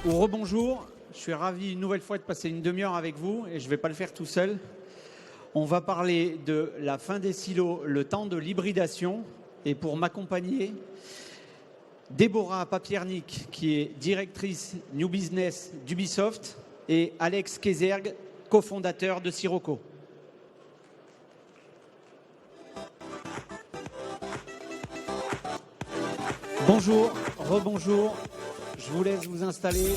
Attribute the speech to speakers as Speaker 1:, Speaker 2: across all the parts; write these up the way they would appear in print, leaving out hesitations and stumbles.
Speaker 1: Ou rebonjour, je suis ravi une nouvelle fois de passer une demi-heure avec vous et je ne vais pas le faire tout seul. On va parler de la fin des silos, le temps de l'hybridation. Et pour m'accompagner, Déborah Papiernik, qui est directrice New Business d'Ubisoft, et Alex Kézergue, cofondateur de Sirocco. Bonjour, rebonjour, je vous laisse vous installer.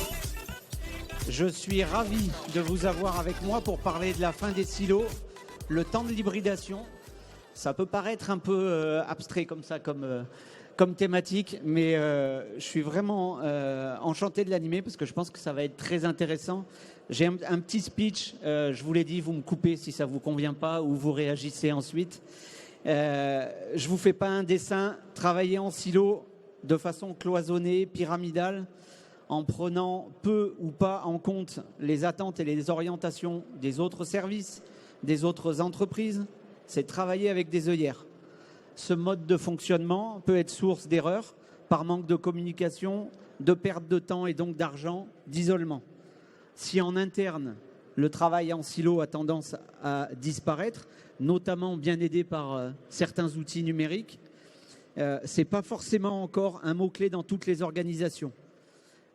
Speaker 1: Je suis ravi de vous avoir avec moi pour parler de la fin des silos, le temps de l'hybridation. Ça peut paraître un peu abstrait comme ça, comme thématique, mais je suis vraiment enchanté de l'animer parce que je pense que ça va être très intéressant. J'ai un petit speech, je vous l'ai dit, vous me coupez si ça ne vous convient pas ou vous réagissez ensuite. Je ne vous fais pas un dessin, travailler en silo de façon cloisonnée, pyramidale, en prenant peu ou pas en compte les attentes et les orientations des autres services, des autres entreprises, c'est travailler avec des œillères. Ce mode de fonctionnement peut être source d'erreurs par manque de communication, de perte de temps et donc d'argent, d'isolement. Si en interne, le travail en silo a tendance à disparaître, notamment bien aidé par certains outils numériques, ce n'est pas forcément encore un mot-clé dans toutes les organisations.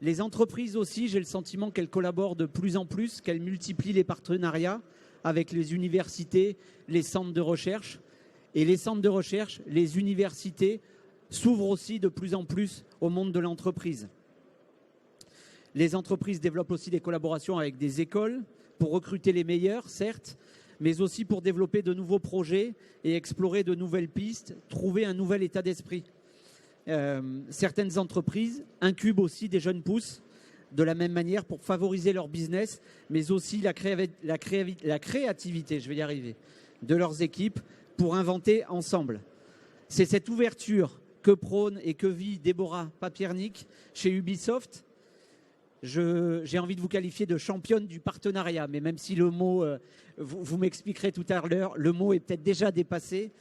Speaker 1: Les entreprises aussi, j'ai le sentiment qu'elles collaborent de plus en plus, qu'elles multiplient les partenariats avec les universités, les centres de recherche. Et les centres de recherche, les universités s'ouvrent aussi de plus en plus au monde de l'entreprise. Les entreprises développent aussi des collaborations avec des écoles pour recruter les meilleurs, certes, mais aussi pour développer de nouveaux projets et explorer de nouvelles pistes, trouver un nouvel état d'esprit. Certaines entreprises incubent aussi des jeunes pousses de la même manière pour favoriser leur business, mais aussi la créativité, je vais y arriver, de leurs équipes pour inventer ensemble. C'est cette ouverture que prône et que vit Déborah Papiernik chez Ubisoft. J'ai envie de vous qualifier de championne du partenariat, mais même si le mot, vous m'expliquerez tout à l'heure, le mot est peut-être déjà dépassé.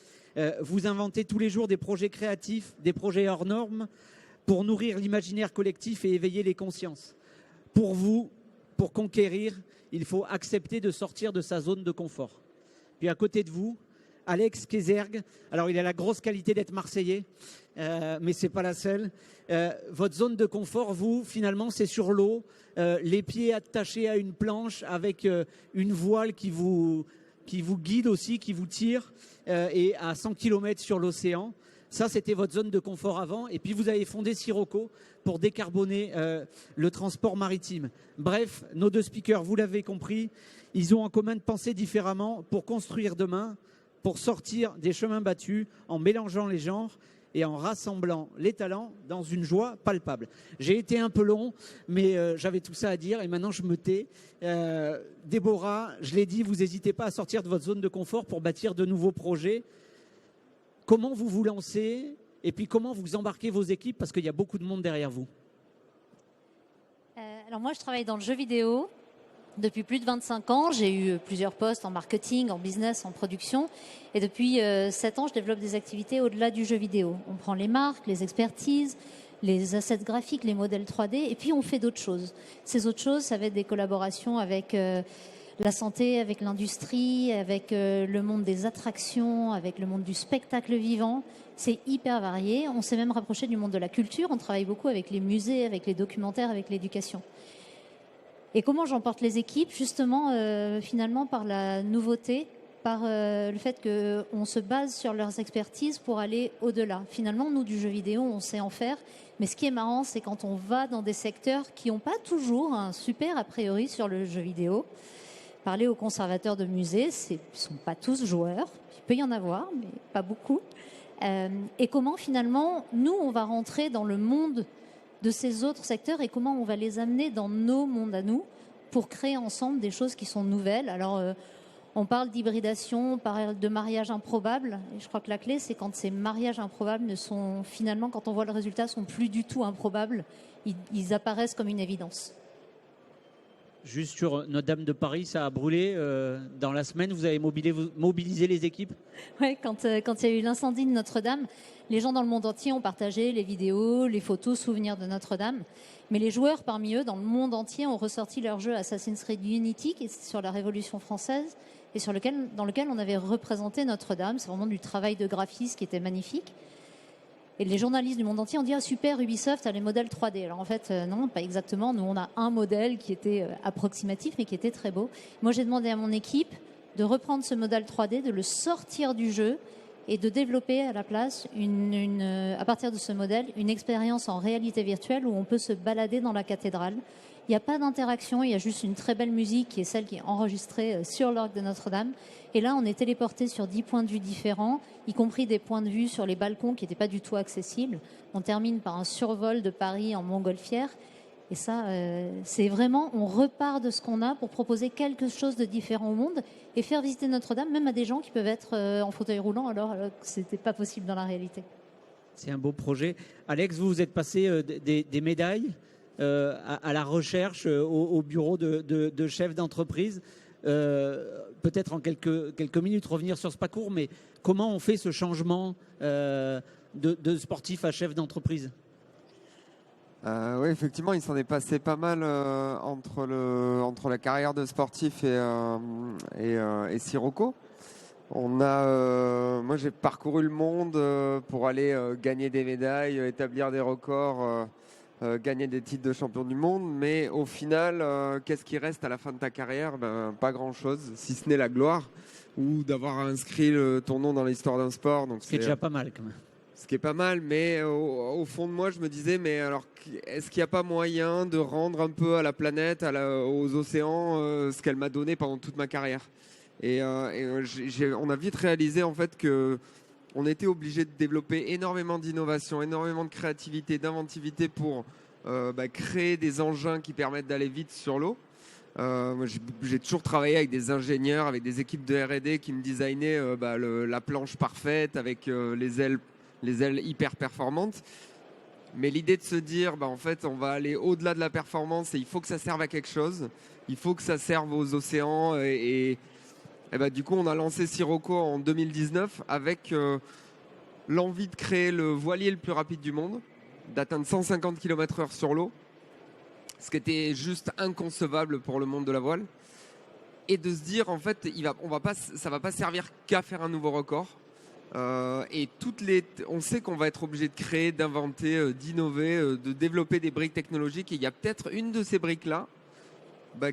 Speaker 1: Vous inventez tous les jours des projets créatifs, des projets hors normes pour nourrir l'imaginaire collectif et éveiller les consciences. Pour vous, pour conquérir, il faut accepter de sortir de sa zone de confort. Puis à côté de vous, Alex Kézergue, alors il a la grosse qualité d'être marseillais, mais ce n'est pas la seule. Votre zone de confort, vous, finalement, c'est sur l'eau, les pieds attachés à une planche avec une voile qui vous guide aussi, qui vous tire, et à 100 km sur l'océan. Ça, c'était votre zone de confort avant. Et puis, vous avez fondé Sirocco pour décarboner le transport maritime. Bref, nos deux speakers, vous l'avez compris, ils ont en commun de penser différemment pour construire demain, pour sortir des chemins battus en mélangeant les genres et en rassemblant les talents dans une joie palpable. J'ai été un peu long, mais j'avais tout ça à dire et maintenant je me tais. Déborah, je l'ai dit, vous n'hésitez pas à sortir de votre zone de confort pour bâtir de nouveaux projets. Comment vous vous lancez et puis comment vous embarquez vos équipes parce qu'il y a beaucoup de monde derrière vous?
Speaker 2: Alors moi, je travaille dans le jeu vidéo depuis plus de 25 ans. J'ai eu plusieurs postes en marketing, en business, en production. Et depuis 7 ans, je développe des activités au-delà du jeu vidéo. On prend les marques, les expertises, les assets graphiques, les modèles 3D, et puis on fait d'autres choses. Ces autres choses, ça va être des collaborations avec la santé, avec l'industrie, avec le monde des attractions, avec le monde du spectacle vivant. C'est hyper varié. On s'est même rapproché du monde de la culture. On travaille beaucoup avec les musées, avec les documentaires, avec l'éducation. Et comment j'emporte les équipes? Justement, finalement, par la nouveauté, par le fait qu'on se base sur leurs expertises pour aller au-delà. Finalement, nous, du jeu vidéo, on sait en faire. Mais ce qui est marrant, c'est quand on va dans des secteurs qui n'ont pas toujours un super a priori sur le jeu vidéo. Parler aux conservateurs de musées, ils ne sont pas tous joueurs. Il peut y en avoir, mais pas beaucoup. Et comment, finalement, nous, on va rentrer dans le monde de ces autres secteurs et comment on va les amener dans nos mondes à nous pour créer ensemble des choses qui sont nouvelles. Alors, on parle d'hybridation, on parle de mariage improbable. Et je crois que la clé, c'est quand ces mariages improbables ne sont finalement, quand on voit le résultat, sont plus du tout improbables. Ils apparaissent comme une évidence.
Speaker 1: Juste sur Notre-Dame de Paris, ça a brûlé dans la semaine. Vous avez mobilisé les équipes?
Speaker 2: Ouais, quand il y a eu l'incendie de Notre-Dame, les gens dans le monde entier ont partagé les vidéos, les photos, souvenirs de Notre-Dame. Mais les joueurs parmi eux, dans le monde entier, ont ressorti leur jeu Assassin's Creed Unity, qui est sur la Révolution française, et dans lequel on avait représenté Notre-Dame. C'est vraiment du travail de graphiste qui était magnifique. Et les journalistes du monde entier ont dit « Ah super, Ubisoft a les modèles 3D ». Alors en fait, non, pas exactement. Nous, on a un modèle qui était approximatif, mais qui était très beau. Moi, j'ai demandé à mon équipe de reprendre ce modèle 3D, de le sortir du jeu et de développer à la place, à partir de ce modèle, une expérience en réalité virtuelle où on peut se balader dans la cathédrale. Il n'y a pas d'interaction, il y a juste une très belle musique qui est celle qui est enregistrée sur l'orgue de Notre-Dame. Et là, on est téléporté sur 10 points de vue différents, y compris des points de vue sur les balcons qui n'étaient pas du tout accessibles. On termine par un survol de Paris en montgolfière. Et ça, c'est vraiment, on repart de ce qu'on a pour proposer quelque chose de différent au monde et faire visiter Notre-Dame, même à des gens qui peuvent être en fauteuil roulant, alors que ce n'était pas possible dans la réalité.
Speaker 1: C'est un beau projet. Alex, vous êtes passé des médailles à la recherche au bureau de chef d'entreprise. Peut-être en quelques minutes revenir sur ce parcours, mais comment on fait ce changement de sportif à chef d'entreprise?
Speaker 3: Oui, effectivement, il s'en est passé pas mal entre la carrière de sportif et Sirocco. Moi, j'ai parcouru le monde pour aller gagner des médailles, établir des records, gagner des titres de champion du monde. Mais au final, qu'est-ce qui reste à la fin de ta carrière? Pas grand-chose, si ce n'est la gloire ou d'avoir inscrit ton nom dans l'histoire d'un sport. Donc
Speaker 1: c'est déjà pas mal quand même.
Speaker 3: Ce qui est pas mal, mais au fond de moi, je me disais, mais alors, est-ce qu'il n'y a pas moyen de rendre un peu à la planète, aux océans, ce qu'elle m'a donné pendant toute ma carrière? Et on a vite réalisé en fait que on était obligé de développer énormément d'innovation, énormément de créativité, d'inventivité pour créer des engins qui permettent d'aller vite sur l'eau. J'ai toujours travaillé avec des ingénieurs, avec des équipes de R&D qui me designaient la planche parfaite avec les ailes hyper performantes. Mais l'idée de se dire, en fait, on va aller au-delà de la performance et il faut que ça serve à quelque chose. Il faut que ça serve aux océans. Du coup, on a lancé Sirocco en 2019 avec l'envie de créer le voilier le plus rapide du monde, d'atteindre 150 km/h sur l'eau, ce qui était juste inconcevable pour le monde de la voile. Et de se dire, en fait, ça va pas servir qu'à faire un nouveau record. On sait qu'on va être obligé de créer, d'inventer, d'innover, de développer des briques technologiques. Et il y a peut-être une de ces briques-là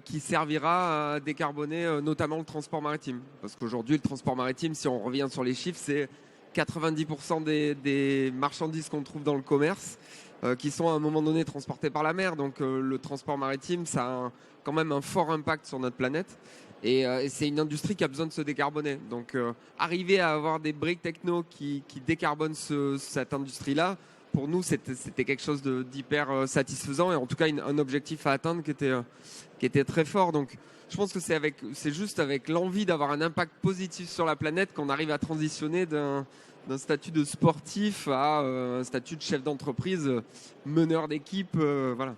Speaker 3: qui servira à décarboner notamment le transport maritime. Parce qu'aujourd'hui, le transport maritime, si on revient sur les chiffres, c'est 90% des marchandises qu'on trouve dans le commerce qui sont à un moment donné transportées par la mer. Donc le transport maritime, ça a quand même un fort impact sur notre planète. Et c'est une industrie qui a besoin de se décarboner. Donc arriver à avoir des briques techno qui décarbonent cette industrie-là, pour nous, c'était quelque chose d'hyper satisfaisant et en tout cas un objectif à atteindre qui était très fort. Donc je pense que c'est juste avec l'envie d'avoir un impact positif sur la planète qu'on arrive à transitionner d'un statut de sportif à un statut de chef d'entreprise, meneur d'équipe, voilà.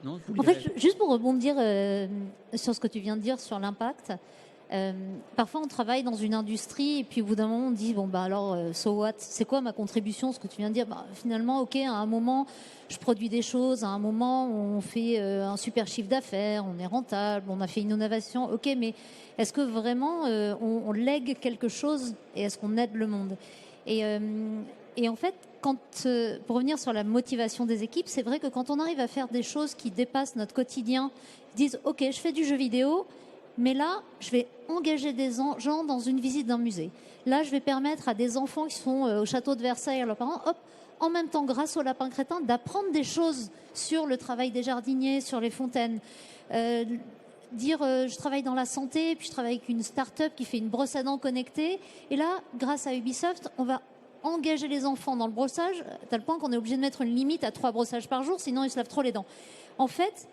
Speaker 2: Non, en fait, juste pour rebondir sur ce que tu viens de dire sur l'impact, parfois on travaille dans une industrie et puis au bout d'un moment on dit so what, c'est quoi ma contribution, ce que tu viens de dire, finalement ok, à un moment je produis des choses, à un moment on fait un super chiffre d'affaires, on est rentable, on a fait une innovation, ok, mais est-ce que vraiment on lègue quelque chose et est-ce qu'on aide le monde? Et en fait, pour revenir sur la motivation des équipes, c'est vrai que quand on arrive à faire des choses qui dépassent notre quotidien, ils disent « Ok, je fais du jeu vidéo, mais là, je vais engager des gens dans une visite d'un musée. Là, je vais permettre à des enfants qui sont au château de Versailles, à leurs parents, en même temps, grâce au lapin crétin, d'apprendre des choses sur le travail des jardiniers, sur les fontaines. Je travaille dans la santé, puis je travaille avec une start-up qui fait une brosse à dents connectée. Et là, grâce à Ubisoft, on va engager les enfants dans le brossage, à tel point qu'on est obligé de mettre une limite à 3 brossages par jour, sinon ils se lavent trop les dents. En fait,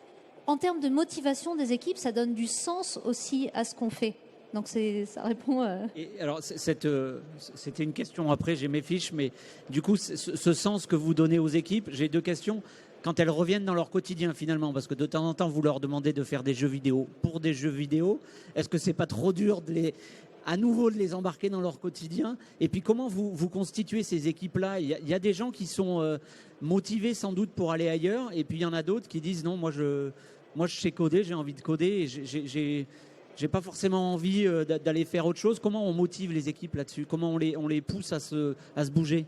Speaker 2: en termes de motivation des équipes, ça donne du sens aussi à ce qu'on fait. Donc ça répond...
Speaker 1: Et alors, c'était une question après, j'ai mes fiches, mais du coup, ce sens que vous donnez aux équipes, j'ai 2 questions. quand elles reviennent dans leur quotidien finalement, parce que de temps en temps vous leur demandez de faire des jeux vidéo pour des jeux vidéo, est-ce que c'est pas trop dur à nouveau de les embarquer dans leur quotidien? Et puis comment vous constituez ces équipes-là? Il y a des gens qui sont motivés sans doute pour aller ailleurs, et puis il y en a d'autres qui disent non, moi je sais coder, j'ai envie de coder, et j'ai pas forcément envie d'aller faire autre chose. Comment on motive les équipes là-dessus? Comment on les pousse à se bouger?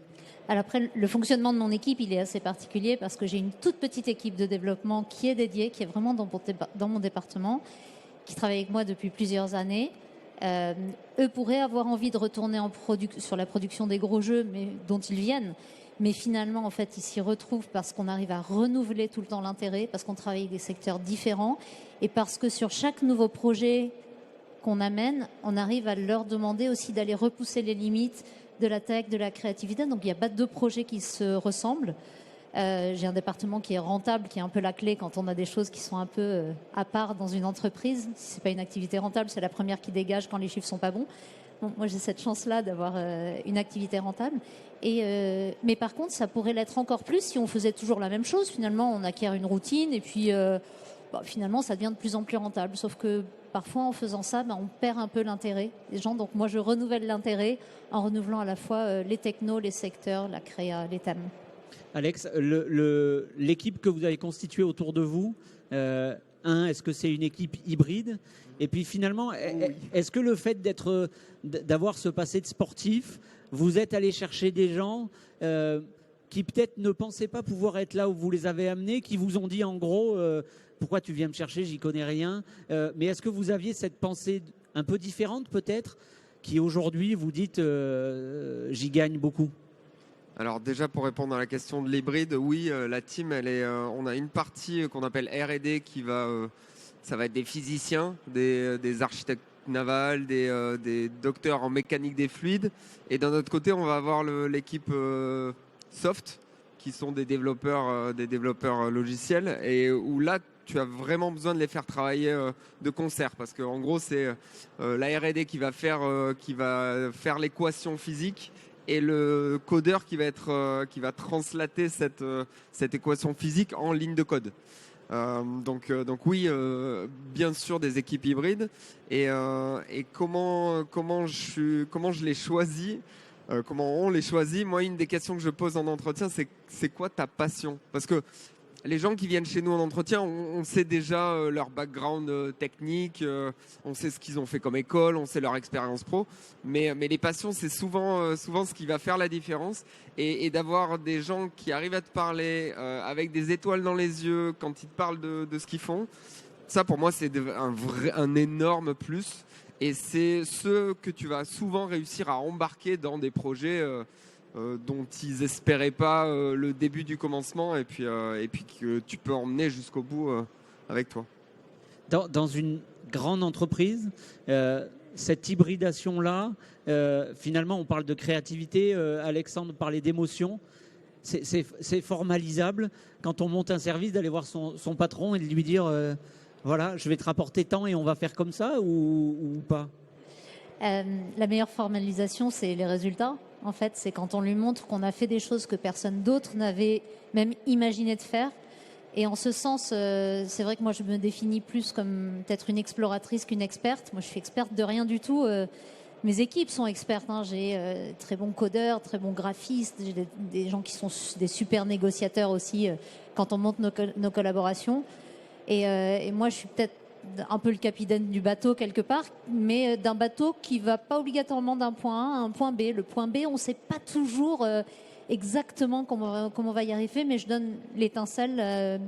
Speaker 2: Alors après, le fonctionnement de mon équipe, il est assez particulier parce que j'ai une toute petite équipe de développement qui est dédiée, qui est vraiment dans mon département, qui travaille avec moi depuis plusieurs années. Eux pourraient avoir envie de retourner sur la production des gros jeux dont ils viennent. Mais finalement, en fait, ils s'y retrouvent parce qu'on arrive à renouveler tout le temps l'intérêt, parce qu'on travaille avec des secteurs différents et parce que sur chaque nouveau projet qu'on amène, on arrive à leur demander aussi d'aller repousser les limites de la tech, de la créativité. Donc il n'y a pas deux projets qui se ressemblent. J'ai un département qui est rentable, qui est un peu la clé quand on a des choses qui sont un peu à part dans une entreprise. Si ce n'est pas une activité rentable, c'est la première qui dégage quand les chiffres ne sont pas bons. Bon, moi j'ai cette chance-là d'avoir une activité rentable. Mais par contre, ça pourrait l'être encore plus si on faisait toujours la même chose. Finalement, on acquiert une routine et puis finalement, ça devient de plus en plus rentable. Sauf que parfois, en faisant ça, on perd un peu l'intérêt des gens. Donc moi, je renouvelle l'intérêt en renouvelant à la fois les technos, les secteurs, la créa, les thèmes.
Speaker 1: Alex, l'équipe que vous avez constituée autour de vous, est-ce que c'est une équipe hybride? Et puis finalement, est-ce que le fait d'avoir ce passé de sportif, vous êtes allé chercher des gens qui peut-être ne pensaient pas pouvoir être là où vous les avez amenés, qui vous ont dit en gros pourquoi tu viens me chercher, j'y connais rien. Mais est-ce que vous aviez cette pensée un peu différente peut-être, qui aujourd'hui vous dites j'y gagne beaucoup?
Speaker 3: Alors déjà pour répondre à la question de l'hybride, oui, la team, on a une partie qu'on appelle R&D ça va être des physiciens, des architectes navals, des docteurs en mécanique des fluides. Et d'un autre côté, on va avoir l'équipe soft, qui sont des développeurs logiciels, et où là, tu as vraiment besoin de les faire travailler de concert, parce qu'en gros, c'est la R&D qui va faire l'équation physique, et le codeur qui va translater cette équation physique en ligne de code. Donc oui, bien sûr des équipes hybrides. Et comment je les choisis, comment on les choisit. Moi, une des questions que je pose en entretien, c'est quoi ta passion? Parce que les gens qui viennent chez nous en entretien, on sait déjà leur background technique, on sait ce qu'ils ont fait comme école, on sait leur expérience pro, mais les passions, c'est souvent ce qui va faire la différence. Et d'avoir des gens qui arrivent à te parler avec des étoiles dans les yeux quand ils te parlent de ce qu'ils font, ça pour moi c'est un énorme plus. Et c'est ce que tu vas souvent réussir à embarquer dans des projets dont ils espéraient pas le début du commencement, et puis que tu peux emmener jusqu'au bout avec toi.
Speaker 1: Dans une grande entreprise, cette hybridation-là, finalement on parle de créativité, Alexandre parlait d'émotion, c'est formalisable quand on monte un service d'aller voir son patron et de lui dire voilà, je vais te rapporter tant et on va faire comme ça, ou pas?
Speaker 2: La meilleure formalisation, c'est les résultats. En fait, c'est quand on lui montre qu'on a fait des choses que personne d'autre n'avait même imaginé de faire. Et en ce sens, c'est vrai que moi, je me définis plus comme peut-être une exploratrice qu'une experte. Moi, je suis experte de rien du tout. Mes équipes sont expertes. J'ai très bons codeurs, très bons graphistes, j'ai des gens qui sont des super négociateurs aussi quand on monte nos collaborations. Et moi, je suis peut-être un peu le capitaine du bateau quelque part, mais d'un bateau qui va pas obligatoirement d'un point A à un point B. Le point B, on ne sait pas toujours exactement comment on va y arriver, mais je donne l'étincelle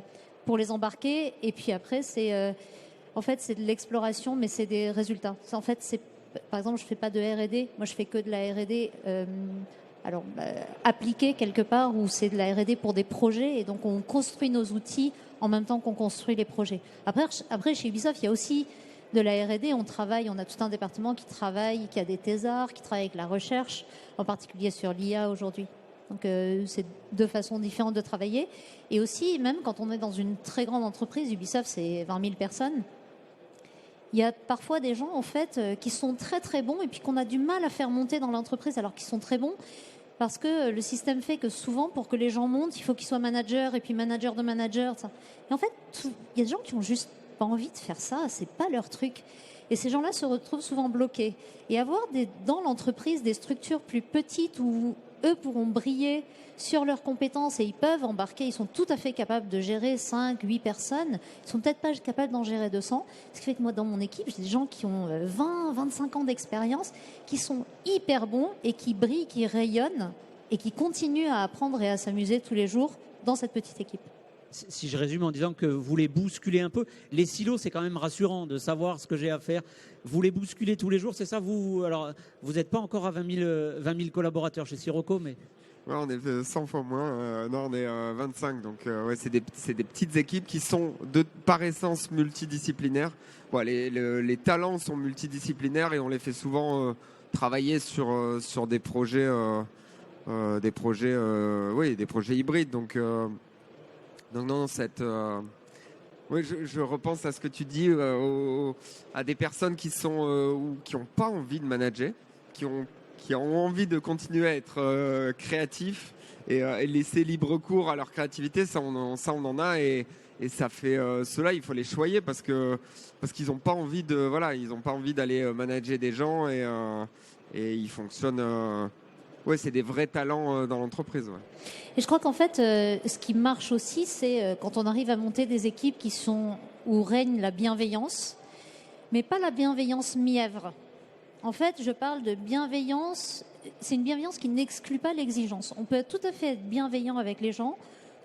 Speaker 2: pour les embarquer. Et puis après, en fait, c'est de l'exploration, mais c'est des résultats. En fait, par exemple, je fais pas de R&D. Moi, je fais que de la R&D appliquée quelque part, où c'est de la R&D pour des projets, et donc on construit nos outils en même temps qu'on construit les projets. Après, chez Ubisoft, il y a aussi de la R&D. On a tout un département qui a des thésards, qui travaille avec la recherche, en particulier sur l'IA aujourd'hui. Donc, c'est deux façons différentes de travailler. Et aussi, même quand on est dans une très grande entreprise, Ubisoft, c'est 20 000 personnes, il y a parfois des gens, en fait, qui sont très, très bons et puis qu'on a du mal à faire monter dans l'entreprise alors qu'ils sont très bons. Parce que le système fait que souvent, pour que les gens montent, il faut qu'ils soient managers et puis manager de manager. Ça. Et en fait, il y a des gens qui ont juste pas envie de faire ça, c'est pas leur truc. Et ces gens-là se retrouvent souvent bloqués. Et avoir dans l'entreprise des structures plus petites où eux pourront briller sur leurs compétences et ils peuvent embarquer, ils sont tout à fait capables de gérer 5, 8 personnes, ils sont peut-être pas capables d'en gérer 200. Ce qui fait que moi, dans mon équipe, j'ai des gens qui ont 20, 25 ans d'expérience, qui sont hyper bons et qui brillent, qui rayonnent et qui continuent à apprendre et à s'amuser tous les jours dans cette petite équipe.
Speaker 1: Si je résume en disant que vous les bousculez un peu, les silos, c'est quand même rassurant de savoir ce que j'ai à faire. Vous les bousculez tous les jours, c'est ça alors, vous n'êtes pas encore à 20 000 collaborateurs chez Sirocco, mais...
Speaker 3: Ouais, on est 100 fois moins. Non, on est 25. Donc, ouais, c'est des petites équipes qui sont par essence multidisciplinaires. Bon, les talents sont multidisciplinaires et on les fait souvent travailler sur des projets, des projets hybrides. Donc non, oui, je repense à ce que tu dis, à des personnes qui n'ont pas envie de manager, qui ont envie de continuer à être créatifs et laisser libre cours à leur créativité. Ça, on en a et ça fait ceux-là, il faut les choyer parce qu'ils n'ont pas envie d'aller manager des gens et ils fonctionnent. Ouais, c'est des vrais talents dans l'entreprise. Ouais.
Speaker 2: Et je crois qu'en fait, ce qui marche aussi, c'est quand on arrive à monter des équipes où règne la bienveillance, mais pas la bienveillance mièvre. En fait, je parle de bienveillance, c'est une bienveillance qui n'exclut pas l'exigence. On peut tout à fait être bienveillant avec les gens,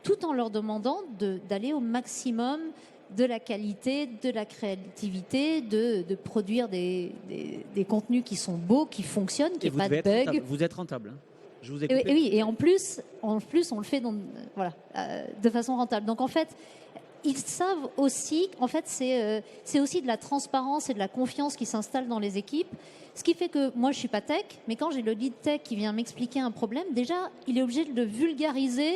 Speaker 2: tout en leur demandant d'aller au maximum de la qualité, de la créativité, de produire des contenus qui sont beaux, qui fonctionnent, qui n'ont pas de bugs.
Speaker 1: Vous êtes rentable. Hein. Je vous ai
Speaker 2: coupé. Oui, et en plus, on le fait de façon rentable. Donc en fait, ils savent aussi, en fait, c'est aussi de la transparence et de la confiance qui s'installe dans les équipes. Ce qui fait que moi, je suis pas tech, mais quand j'ai le lead tech qui vient m'expliquer un problème, déjà, il est obligé de vulgariser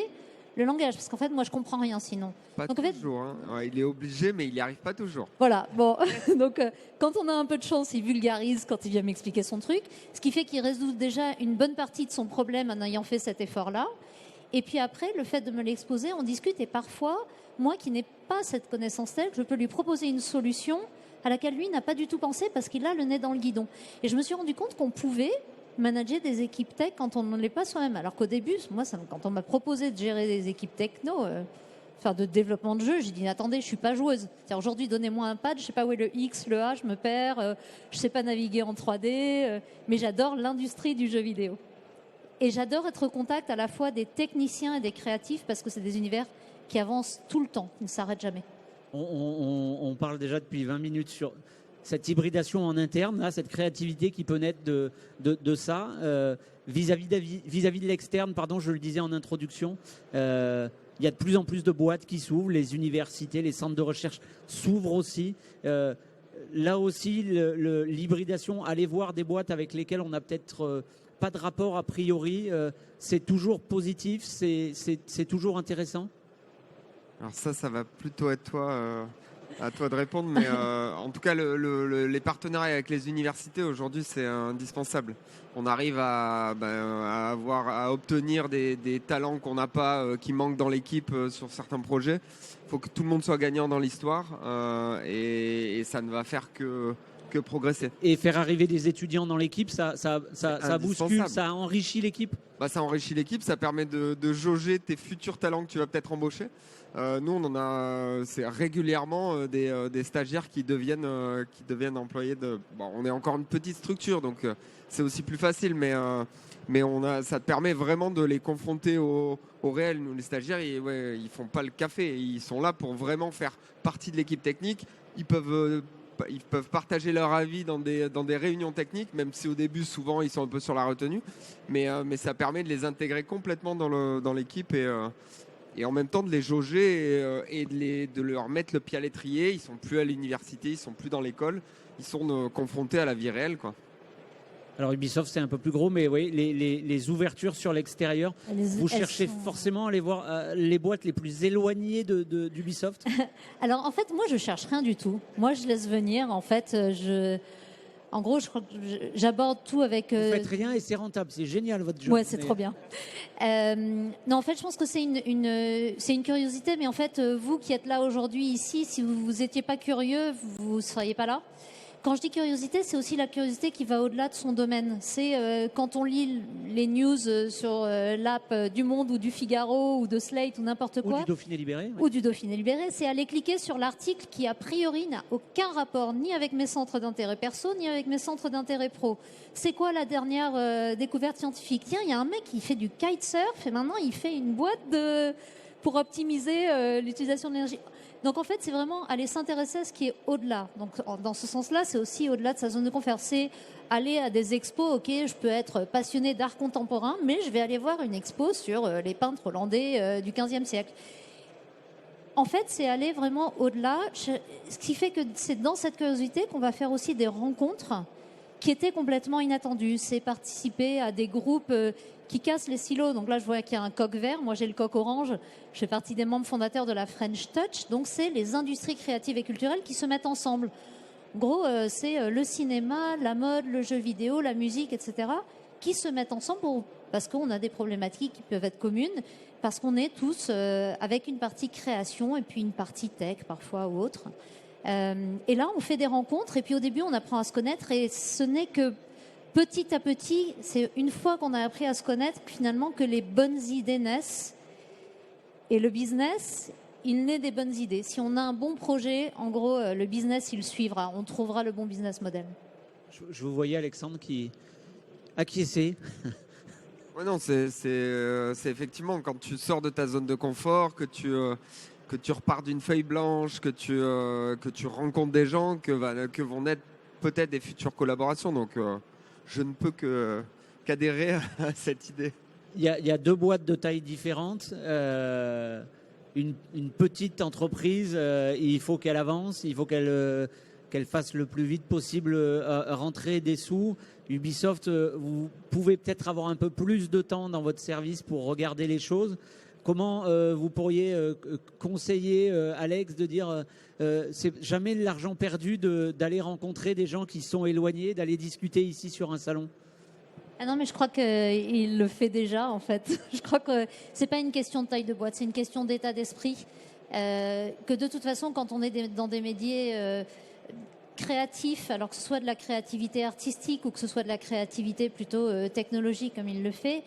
Speaker 2: le langage, parce qu'en fait, moi, je comprends rien sinon.
Speaker 3: Pas donc, toujours. En fait, ouais, il est obligé, mais il n'y arrive pas toujours.
Speaker 2: Voilà. Bon, donc quand on a un peu de chance, il vulgarise quand il vient m'expliquer son truc, ce qui fait qu'il résout déjà une bonne partie de son problème en ayant fait cet effort-là. Et puis après, le fait de me l'exposer, on discute et parfois, moi qui n'ai pas cette connaissance telle, je peux lui proposer une solution à laquelle lui n'a pas du tout pensé parce qu'il a le nez dans le guidon. Et je me suis rendu compte qu'on pouvait manager des équipes tech quand on ne l'est pas soi-même. Alors qu'au début, moi, quand on m'a proposé de gérer des équipes techno, faire de développement de jeu, j'ai dit attendez, je suis pas joueuse. Aujourd'hui, donnez-moi un pad, je sais pas où est le X, le A, je me perds, je sais pas naviguer en 3D, mais j'adore l'industrie du jeu vidéo. Et j'adore être au contact à la fois des techniciens et des créatifs parce que c'est des univers qui avancent tout le temps, qui ne s'arrêtent jamais.
Speaker 1: On parle déjà depuis 20 minutes sur cette hybridation en interne, là, cette créativité qui peut naître de ça. Vis-à-vis de l'externe, pardon, je le disais en introduction, il y a de plus en plus de boîtes qui s'ouvrent, les universités, les centres de recherche s'ouvrent aussi. Là aussi, l'hybridation, aller voir des boîtes avec lesquelles on n'a peut-être pas de rapport a priori, c'est toujours positif, c'est toujours intéressant.
Speaker 3: Alors ça va plutôt être à toi de répondre, mais en tout cas, les partenariats avec les universités aujourd'hui, c'est indispensable. On arrive à obtenir des talents qu'on n'a pas, qui manquent dans l'équipe sur certains projets. Il faut que tout le monde soit gagnant dans l'histoire et ça ne va faire que progresser.
Speaker 1: Et faire arriver des étudiants dans l'équipe, ça bouscule, ça enrichit l'équipe.
Speaker 3: Ça enrichit l'équipe, ça permet de jauger tes futurs talents que tu vas peut-être embaucher. Nous, on en a régulièrement des stagiaires qui deviennent employés on est encore une petite structure, donc c'est aussi plus facile, mais ça te permet vraiment de les confronter au réel. Nous, les stagiaires, ils font pas le café, ils sont là pour vraiment faire partie de l'équipe technique. Ils peuvent partager leur avis dans des réunions techniques, même si au début, souvent, ils sont un peu sur la retenue. Mais ça permet de les intégrer complètement dans l'équipe et en même temps de les jauger et de leur mettre le pied à l'étrier. Ils ne sont plus à l'université, ils ne sont plus dans l'école. Ils sont confrontés à la vie réelle, quoi.
Speaker 1: Alors Ubisoft, c'est un peu plus gros, mais oui, les ouvertures sur l'extérieur, vous cherchez forcément à aller voir les boîtes les plus éloignées d'Ubisoft.
Speaker 2: Alors en fait, moi, je cherche rien du tout. Moi, je laisse venir. En fait, En gros, je crois que j'aborde tout avec.
Speaker 1: Vous faites rien et c'est rentable, c'est génial votre job.
Speaker 2: Ouais, c'est trop bien. Non, en fait, je pense que c'est une curiosité, mais en fait, vous qui êtes là aujourd'hui ici, si vous n'étiez pas curieux, vous ne seriez pas là. Quand je dis curiosité, c'est aussi la curiosité qui va au-delà de son domaine. C'est quand on lit les news sur l'app du Monde ou du Figaro ou de Slate ou n'importe quoi.
Speaker 1: Ou du Dauphiné libéré. Ouais.
Speaker 2: Ou du Dauphiné libéré, c'est aller cliquer sur l'article qui a priori n'a aucun rapport ni avec mes centres d'intérêt perso ni avec mes centres d'intérêt pro. C'est quoi la dernière découverte scientifique? Tiens, il y a un mec qui fait du kitesurf et maintenant il fait une boîte pour optimiser l'utilisation de l'énergie. Donc en fait, c'est vraiment aller s'intéresser à ce qui est au-delà. Donc dans ce sens-là, c'est aussi au-delà de sa zone de confort. C'est aller à des expos. Ok, je peux être passionné d'art contemporain, mais je vais aller voir une expo sur les peintres hollandais du XVe siècle. En fait, c'est aller vraiment au-delà. Ce qui fait que c'est dans cette curiosité qu'on va faire aussi des rencontres qui étaient complètement inattendues. C'est participer à des groupes qui cassent les silos. Donc là, je vois qu'il y a un coq vert. Moi, j'ai le coq orange. Je fais partie des membres fondateurs de la French Touch. Donc, c'est les industries créatives et culturelles qui se mettent ensemble. En gros, c'est le cinéma, la mode, le jeu vidéo, la musique, etc. qui se mettent ensemble parce qu'on a des problématiques qui peuvent être communes, parce qu'on est tous avec une partie création et puis une partie tech parfois ou autre. Et là, on fait des rencontres et puis au début, on apprend à se connaître et ce n'est que petit à petit, c'est une fois qu'on a appris à se connaître, finalement, que les bonnes idées naissent. Et le business, il naît des bonnes idées. Si on a un bon projet, en gros, le business, il suivra. On trouvera le bon business model.
Speaker 1: Je vous voyais, Alexandre, qui acquiesçait.
Speaker 3: Ouais, non, c'est effectivement quand tu sors de ta zone de confort, que tu repars d'une feuille blanche, que tu rencontres des gens, que vont naître peut-être des futures collaborations. Donc, je ne peux qu'adhérer à cette idée.
Speaker 1: Il y a deux boîtes de tailles différentes. Une petite entreprise, il faut qu'elle avance, il faut qu'elle fasse le plus vite possible rentrer des sous. Ubisoft, vous pouvez peut-être avoir un peu plus de temps dans votre service pour regarder les choses. Comment vous pourriez conseiller Alex de dire c'est jamais de l'argent perdu d'aller rencontrer des gens qui sont éloignés, d'aller discuter ici sur un salon?
Speaker 2: Ah non, mais je crois qu'il le fait déjà, en fait. Je crois que c'est pas une question de taille de boîte, c'est une question d'état d'esprit. Que de toute façon, quand on est dans des médias créatifs, alors que ce soit de la créativité artistique ou que ce soit de la créativité plutôt technologique, comme il le fait,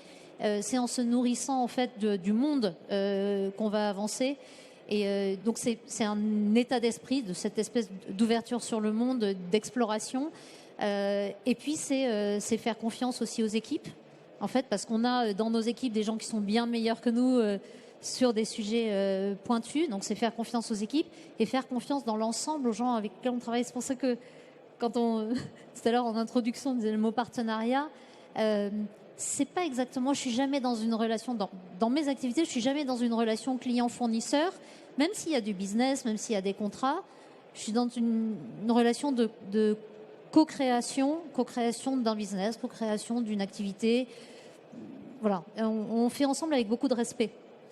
Speaker 2: c'est en se nourrissant en fait du monde qu'on va avancer. Et donc c'est un état d'esprit de cette espèce d'ouverture sur le monde, d'exploration. Et puis c'est faire confiance aussi aux équipes, en fait, parce qu'on a dans nos équipes des gens qui sont bien meilleurs que nous sur des sujets pointus. Donc c'est faire confiance aux équipes et faire confiance dans l'ensemble aux gens avec qui on travaille. C'est pour ça que quand tout à l'heure en introduction on disait le mot partenariat, c'est pas exactement, je suis jamais dans une relation, dans mes activités, je suis jamais dans une relation client-fournisseur, même s'il y a du business, même s'il y a des contrats, je suis dans une relation de co-création d'un business, co-création d'une activité. Voilà, on fait ensemble avec beaucoup de respect.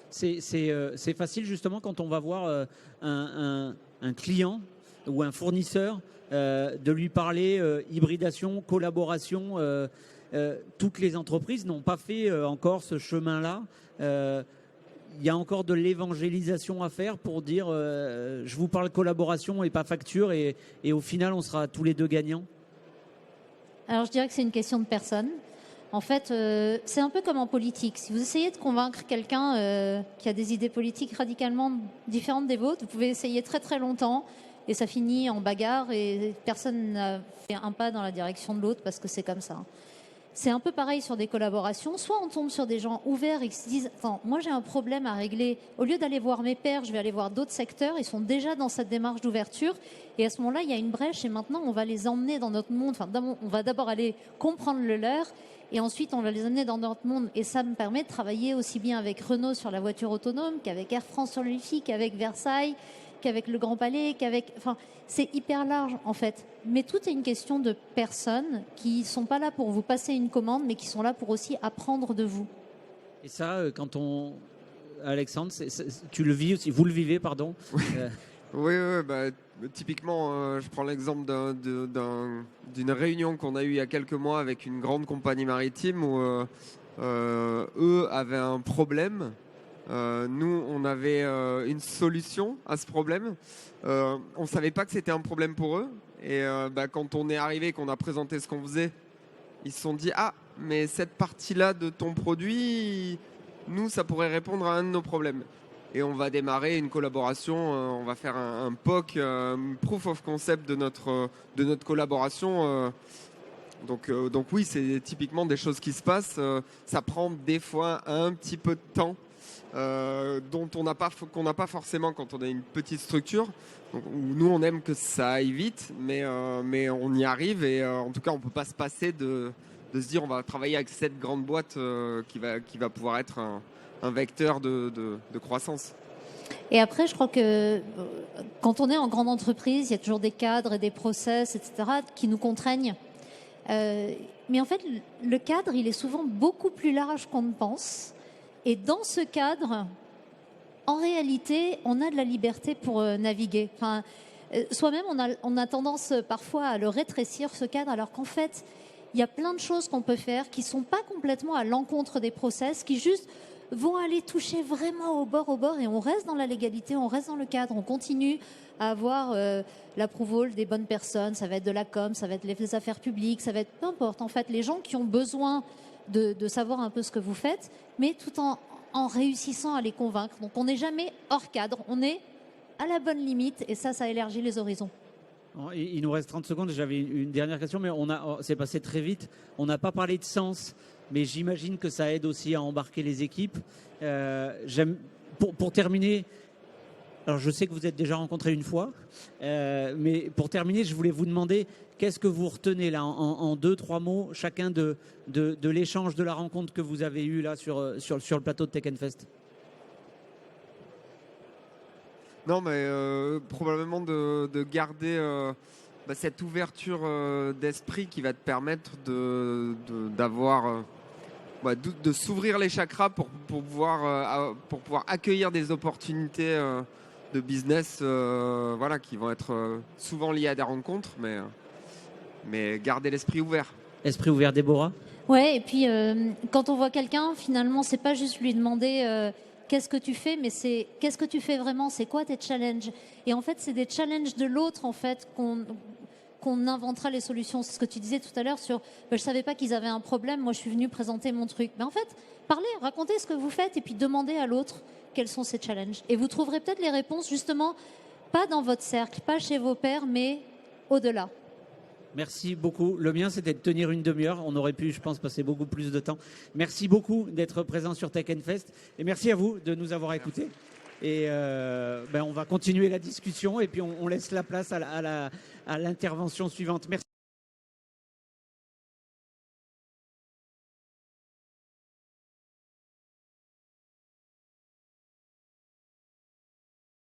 Speaker 1: C'est facile justement quand on va voir un client ou un fournisseur de lui parler hybridation, collaboration. Toutes les entreprises n'ont pas fait encore ce chemin-là. Il y a encore de l'évangélisation à faire pour dire je vous parle collaboration et pas facture et au final on sera tous les deux gagnants.
Speaker 2: Alors je dirais que c'est une question de personne. En fait, c'est un peu comme en politique. Si vous essayez de convaincre quelqu'un qui a des idées politiques radicalement différentes des vôtres, vous pouvez essayer très très longtemps et ça finit en bagarre et personne n'a fait un pas dans la direction de l'autre parce que c'est comme ça. C'est un peu pareil sur des collaborations. Soit on tombe sur des gens ouverts et qui se disent « Attends, moi j'ai un problème à régler. Au lieu d'aller voir mes pairs, je vais aller voir d'autres secteurs. Ils sont déjà dans cette démarche d'ouverture. Et à ce moment-là, il y a une brèche et maintenant on va les emmener dans notre monde. Enfin, on va d'abord aller comprendre le leur et ensuite on va les emmener dans notre monde. Et ça me permet de travailler aussi bien avec Renault sur la voiture autonome qu'avec Air France sur le Wi-Fi, qu'avec Versailles, qu'avec le Grand Palais, enfin, c'est hyper large en fait. Mais tout est une question de personnes qui ne sont pas là pour vous passer une commande, mais qui sont là pour aussi apprendre de vous.
Speaker 1: Et ça, Alexandre, tu le vis aussi, vous le vivez, pardon.
Speaker 3: Oui, bah, typiquement, je prends l'exemple d'une réunion qu'on a eue il y a quelques mois avec une grande compagnie maritime où eux avaient un problème. Nous, on avait une solution à ce problème. On ne savait pas que c'était un problème pour eux. Et quand on est arrivé, qu'on a présenté ce qu'on faisait, ils se sont dit « Ah, mais cette partie-là de ton produit, nous, ça pourrait répondre à un de nos problèmes. » Et on va démarrer une collaboration, on va faire un POC, Proof of Concept de notre collaboration. Donc oui, c'est typiquement des choses qui se passent. Ça prend des fois un petit peu de temps qu'on n'a pas forcément quand on a une petite structure. Donc, nous, on aime que ça aille vite, mais on y arrive. Et en tout cas, on ne peut pas se passer de se dire on va travailler avec cette grande boîte qui va pouvoir être un vecteur de croissance.
Speaker 2: Et après, je crois que quand on est en grande entreprise, il y a toujours des cadres et des process, etc., qui nous contraignent. Mais en fait, le cadre, il est souvent beaucoup plus large qu'on ne pense. Et dans ce cadre, en réalité, on a de la liberté pour naviguer. Enfin, soi-même, on a tendance parfois à le rétrécir, ce cadre, alors qu'en fait, il y a plein de choses qu'on peut faire qui ne sont pas complètement à l'encontre des process, qui juste vont aller toucher vraiment au bord, et on reste dans la légalité, on reste dans le cadre, on continue à avoir l'approval des bonnes personnes, ça va être de la com, ça va être les affaires publiques, ça va être peu importe, en fait, les gens qui ont besoin de savoir un peu ce que vous faites, mais tout en réussissant à les convaincre. Donc on n'est jamais hors cadre, on est à la bonne limite, et ça élargit les horizons.
Speaker 1: Il nous reste 30 secondes, j'avais une dernière question, mais c'est passé très vite. On n'a pas parlé de sens, mais j'imagine que ça aide aussi à embarquer les équipes. Pour terminer, alors je sais que vous êtes déjà rencontrés une fois, mais pour terminer, je voulais vous demander qu'est-ce que vous retenez là en 2-3 mots, chacun de l'échange, de la rencontre que vous avez eue là sur le plateau de Tech N Fest.
Speaker 3: Non, mais probablement de garder cette ouverture d'esprit qui va te permettre d'avoir de s'ouvrir les chakras pour pouvoir accueillir des opportunités de business qui vont être souvent liées à des rencontres, mais garder l'esprit ouvert.
Speaker 1: Esprit ouvert, Déborah ?
Speaker 2: Ouais, et puis quand on voit quelqu'un, finalement, c'est pas juste lui demander qu'est-ce que tu fais, mais c'est qu'est-ce que tu fais vraiment, c'est quoi tes challenges. Et en fait, c'est des challenges de l'autre, en fait, qu'on inventera les solutions. C'est ce que tu disais tout à l'heure sur je savais pas qu'ils avaient un problème, moi je suis venue présenter mon truc. Mais en fait, parlez, racontez ce que vous faites et puis demandez à l'autre quels sont ces challenges. Et vous trouverez peut-être les réponses, justement, pas dans votre cercle, pas chez vos pairs, mais au-delà.
Speaker 1: Merci beaucoup. Le mien, c'était de tenir une demi-heure. On aurait pu, je pense, passer beaucoup plus de temps. Merci beaucoup d'être présent sur Tech N Fest. Et merci à vous de nous avoir écoutés. Et on va continuer la discussion et puis on laisse la place à l'intervention suivante. Merci.